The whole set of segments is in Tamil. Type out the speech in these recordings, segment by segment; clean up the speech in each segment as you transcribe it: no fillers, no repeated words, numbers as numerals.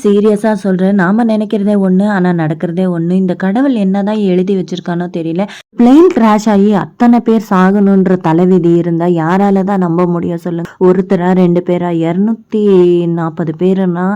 சீரியஸா சொல்றேன். நாம நினைக்கிறதே ஒண்ணு, ஆனா நடக்கிறதே ஒண்ணு. இந்த கடவுள் என்னதான் எழுதி வச்சிருக்கானோ தெரியல. பிளேன் கிராஷ் ஆகி அத்தனை பேர் சாகணுன்ற தலைவிதி இருந்தா யாரால தான் நம்ப முடியும் சொல்லுங்க? ஒருத்தரா 2 பேரா 240 பேருன்னா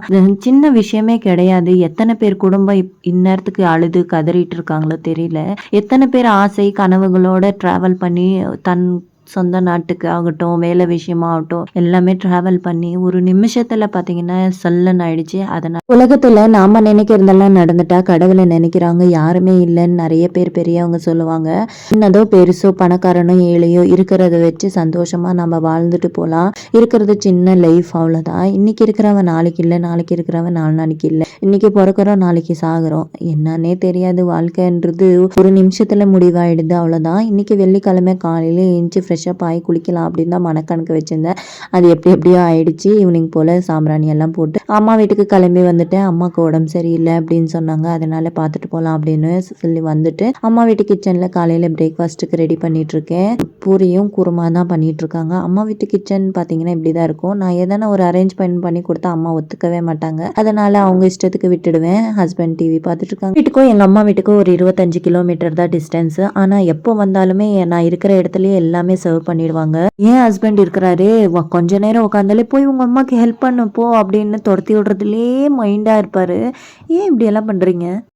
சின்ன விஷயமே கிடையாது. எத்தனை பேர் குடும்பம் இந்நேரத்துக்கு அழுது கதறிட்டு இருக்காங்களோ தெரியல. எத்தனை பேர் ஆசை கனவுகளோட டிராவல் பண்ணி தன் சொந்த நாட்டுக்கு ஆகட்டும், வேலை விஷயமா ஆகட்டும், எல்லாமே டிராவல் பண்ணி ஒரு நிமிஷத்துல பாத்தீங்கன்னா சல்லுன்னு ஆயிடுச்சு. அதனால உலகத்துல நாம நினைக்கிறதெல்லாம் நடந்துட்டா கடவுளை நினைக்கிறாங்க யாருமே இல்லைன்னு நிறைய பேர் பெரியவங்க சொல்லுவாங்க. சின்னதோ பெருசோ பணக்காரனோ ஏழையோ இருக்கிறத வச்சு சந்தோஷமா நம்ம வாழ்ந்துட்டு போலாம். இருக்கிறது சின்ன லைஃப் அவ்வளவுதான். இன்னைக்கு இருக்கிறவன் நாளைக்கு இல்லை, நாளைக்கு இருக்கிறவன் நாளைக்கு இல்லை. இன்னைக்கு பிறக்கிறோம், நாளைக்கு சாகுறோம். என்னன்னே தெரியாது. வாழ்க்கைன்றது ஒரு நிமிஷத்துல முடிவாயிடுது, அவ்வளவுதான். இன்னைக்கு வெள்ளிக்கிழமை காலையில எழுந்துச்சு ஃப்ரெஷ்ஷப் ஆகி குளிக்கலாம் அப்படின்னு தான் மனக்கணக்கு வச்சிருந்தேன். அது எப்படியோ ஆயிடுச்சு. ஈவினிங் போல சாம்பிராணி எல்லாம் போட்டு அம்மா வீட்டுக்கு கிளம்பி வந்துட்டேன். அம்மாவுக்கு உடம்பு சரியில்லை அப்படின்னு சொன்னாங்க. அதனால பார்த்துட்டு போகலாம் அப்படின்னு சொல்லி வந்துட்டு அம்மா வீட்டு கிச்சன்ல காலையில பிரேக்ஃபாஸ்ட்டுக்கு ரெடி பண்ணிட்டு இருக்கேன். பூரியும் குருமா தான் பண்ணிட்டு இருக்காங்க. அம்மா வீட்டு கிச்சன் பார்த்தீங்கன்னா இப்படிதான் இருக்கும். நான் எதனா ஒரு அரேஞ்ச்மெண்ட் பண்ணி கொடுத்தா அம்மா ஒத்துக்கவே மாட்டாங்க. அதனால அவங்க இஷ்டத்துக்கு விட்டுடுவேன். ஹஸ்பண்ட் டிவி பார்த்துட்டு இருக்காங்க. வீட்டுக்கும் எங்க அம்மா வீட்டுக்கும் ஒரு 25 கிலோமீட்டர் தான் டிஸ்டன்ஸ். ஆனா எப்போ வந்தாலுமே நான் இருக்கிற இடத்துலயே எல்லாமே சர்வ் பண்ணிடுவாங்க. ஏன் ஹஸ்பண்ட் இருக்கிறாரு, கொஞ்ச நேரம் உட்காந்தாலே போய் உங்க அம்மாக்கு ஹெல்ப் பண்ணு போ அப்படின்னு துரத்தி விடுறதுலயே மைண்டா இருப்பாரு. ஏன் இப்படி எல்லாம் பண்றீங்க?